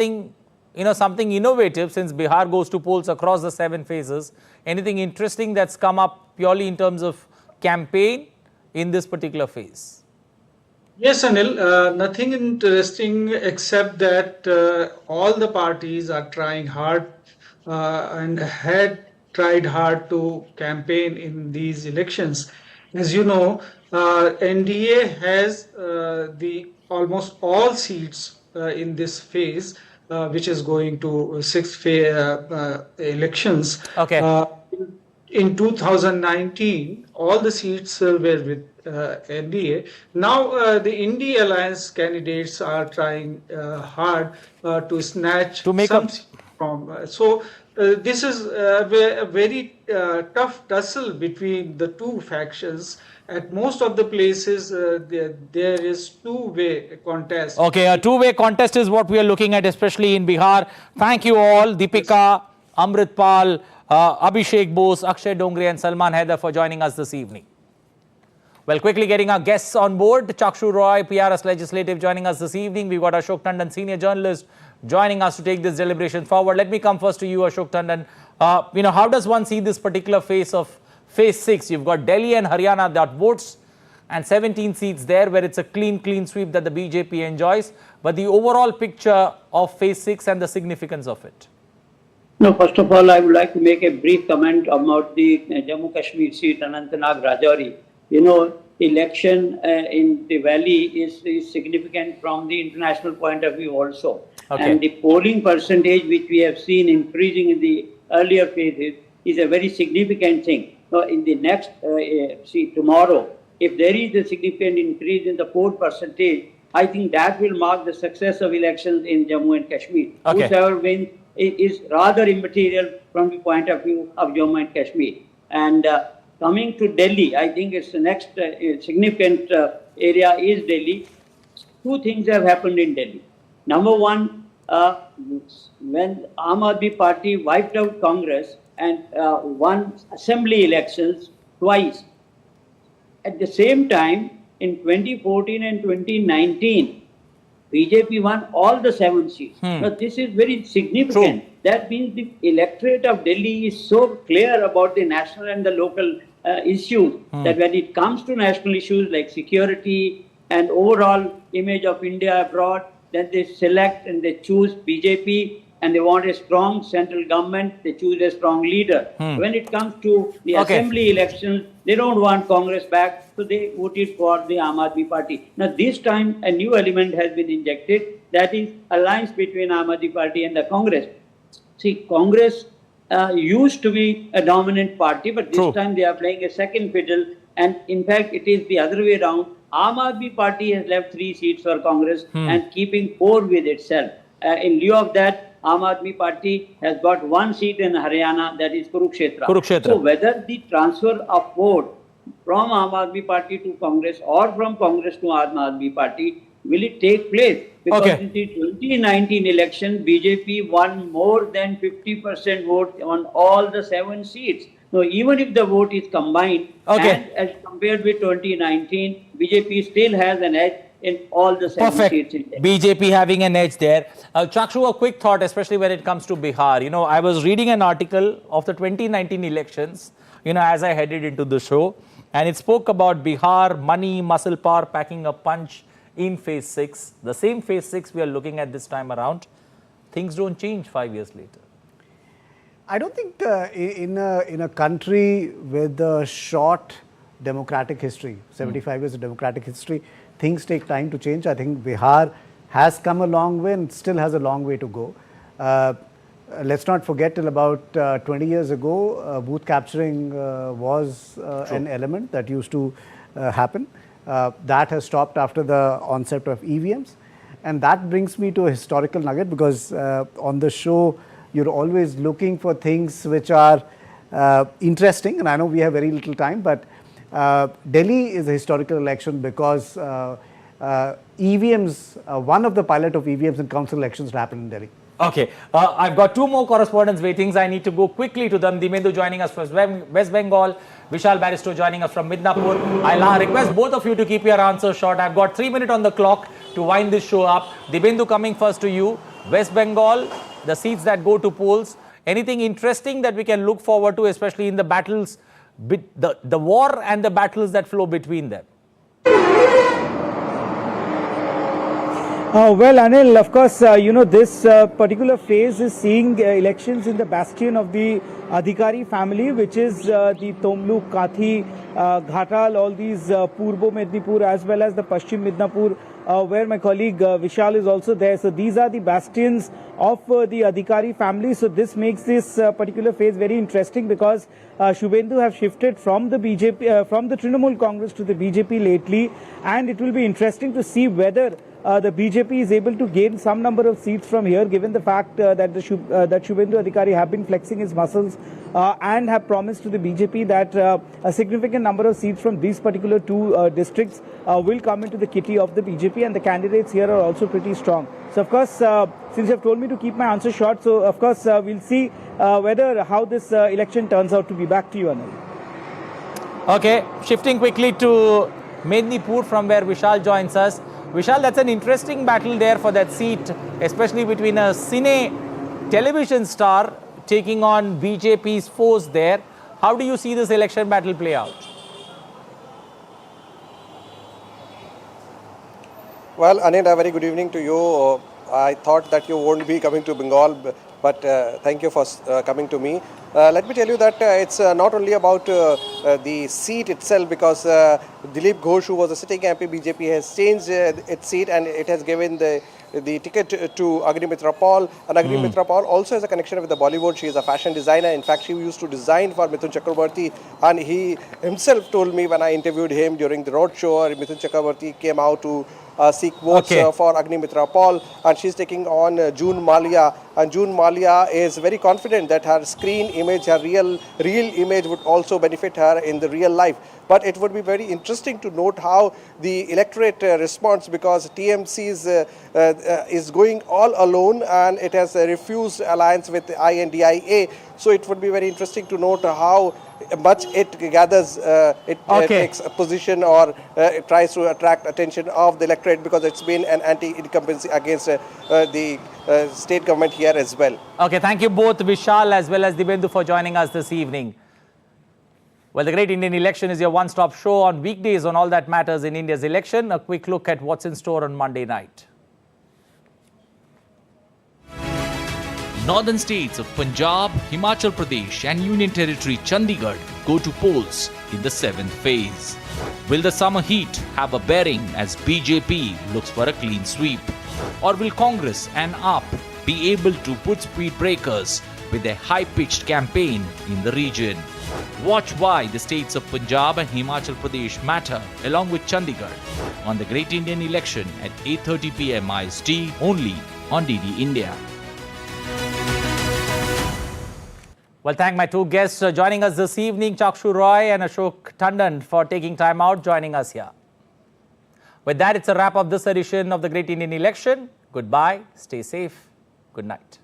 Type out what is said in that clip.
something innovative since Bihar goes to polls across the 7 phases? Anything interesting that's come up purely in terms of campaign in this particular phase? Yes, Anil, nothing interesting except that all the parties are trying hard and had tried hard to campaign in these elections. As you know, NDA has the almost all seats in this phase, which is going to elections. Okay. In 2019, all the seats were with NDA. Now, the India Alliance candidates are trying hard to snatch some seats from. This is a very tough tussle between the two factions. At most of the places, there is two-way contest. Okay, a two-way contest is what we are looking at, especially in Bihar. Thank you all, Deepika, Amritpal, Abhishek Bose, Akshay Dongre and Salman Haider for joining us this evening. Well, quickly getting our guests on board. Chakshu Roy, PRS Legislative, joining us this evening. We've got Ashok Tandon, senior journalist, joining us to take this deliberation forward. Let me come first to you, Ashok Tandon. How does one see this particular phase of phase 6? You've got Delhi and Haryana that votes and 17 seats there where it's a clean sweep that the BJP enjoys. But the overall picture of phase 6 and the significance of it. No, first of all, I would like to make a brief comment about the Jammu Kashmir seat, Anantnag Rajouri. Election in the valley is significant from the international point of view also. Okay. And the polling percentage which we have seen increasing in the earlier phases is a very significant thing. Now, in the next, tomorrow, if there is a significant increase in the poll percentage, I think that will mark the success of elections in Jammu and Kashmir. Okay. Whoever wins is rather immaterial from the point of view of Jammu and Kashmir. And coming to Delhi, I think it's the next significant area is Delhi. Two things have happened in Delhi. Number one, when Aam Aadmi Party wiped out Congress and won assembly elections twice. At the same time, in 2014 and 2019, BJP won all the 7 seats. Now, this is very significant. True. That means the electorate of Delhi is so clear about the national and the local issues that when it comes to national issues like security and overall image of India abroad, then they select and they choose BJP and they want a strong central government, they choose a strong leader. When it comes to the assembly elections, they don't want Congress back, so they voted for the Aam Aadmi Party. Now this time a new element has been injected, that is alliance between Aam Aadmi Party and the Congress. See, Congress used to be a dominant party, but this time they are playing a second fiddle, and in fact it is the other way around. Aam Aadmi Party has left 3 seats for Congress and keeping 4 with itself. In lieu of that, Aam Aadmi Party has got 1 seat in Haryana, that is Kurukshetra. So whether the transfer of vote from Aam Aadmi Party to Congress or from Congress to Aam Aadmi Party, will it take place? Because in the 2019 election, BJP won more than 50% vote on all the 7 seats. Now, even if the vote is combined, and as compared with 2019, BJP still has an edge in all the 7 seats. BJP having an edge there. Chakshu, a quick thought, especially when it comes to Bihar. I was reading an article of the 2019 elections, as I headed into the show, and it spoke about Bihar, money, muscle power packing a punch in phase 6. The same phase 6 we are looking at this time around. Things don't change 5 years later. I don't think in a country with a short democratic history, 75 years of democratic history, things take time to change. I think Bihar has come a long way and still has a long way to go. Let's not forget, till about 20 years ago, booth capturing was an element that used to happen. That has stopped after the onset of EVMs. And that brings me to a historical nugget, because on the show, you're always looking for things which are interesting. And I know we have very little time, but Delhi is a historical election because EVMs, one of the pilot of EVMs in council elections happened in Delhi. Okay, I've got 2 more correspondents waiting. I need to go quickly to them. Dimendu joining us from West Bengal, Vishal Baristo joining us from Midnapur. I'll request both of you to keep your answers short. I've got 3 minutes on the clock to wind this show up. Dimendu, coming first to you. West Bengal, the seats that go to polls. Anything interesting that we can look forward to, especially in the battles, the war and the battles that flow between them? Well, Anil, of course, this particular phase is seeing elections in the bastion of the Adhikari family, which is the Tomluk, Kathi, Ghatal, all these Purbo Mednipur as well as the Paschim Midnapur, where my colleague Vishal is also there. So these are the bastions of the Adhikari family. So this makes this particular phase very interesting because Shubhendu have shifted from the BJP, from the Trinamool Congress to the BJP lately, and it will be interesting to see whether the BJP is able to gain some number of seats from here, given the fact that that Shubhendu Adhikari have been flexing his muscles and have promised to the BJP that a significant number of seats from these particular two districts will come into the kitty of the BJP, and the candidates here are also pretty strong. So, of course, since you have told me to keep my answer short, so of course we'll see whether how this election turns out to be. Back to you, Anil. Okay, shifting quickly to Mednipur, from where Vishal joins us. Vishal, that's an interesting battle there for that seat, especially between a cine television star taking on BJP's foes there. How do you see this election battle play out? Well, Anil, a very good evening to you. I thought that you won't be coming to Bengal, but thank you for coming to me. Let me tell you that it's not only about the seat itself, because Dilip Ghosh, who was a sitting MP, BJP has changed its seat and it has given the ticket to Agnimitra Paul. And Agnimitra Paul also has a connection with the Bollywood. She is a fashion designer. In fact, she used to design for Mithun Chakrabarti, and he himself told me when I interviewed him during the road show, Mithun Chakrabarti came out to seek votes for Agnimitra Paul, and she's taking on June Malia, and June Malia is very confident that her screen image, her real image would also benefit her in the real life. But it would be very interesting to note how the electorate responds, because TMC is going all alone and it has refused alliance with INDIA. So it would be very interesting to note how much it gathers, it takes a position, or it tries to attract attention of the electorate, because it's been an anti-incumbency against the state government here as well. Okay, thank you both, Vishal as well as Dibendu, for joining us this evening. Well, the Great Indian Election is your one-stop show on weekdays on all that matters in India's election. A quick look at what's in store on Monday night. Northern states of Punjab, Himachal Pradesh and Union Territory Chandigarh go to polls in the 7th phase. Will the summer heat have a bearing as BJP looks for a clean sweep? Or will Congress and AAP be able to put speed breakers with a high-pitched campaign in the region? Watch why the states of Punjab and Himachal Pradesh matter, along with Chandigarh, on the Great Indian Election at 8:30 p.m. IST, only on DD India. Well, thank my two guests joining us this evening, Chakshu Roy and Ashok Tandon, for taking time out joining us here. With that, it's a wrap of this edition of the Great Indian Election. Goodbye, stay safe, good night.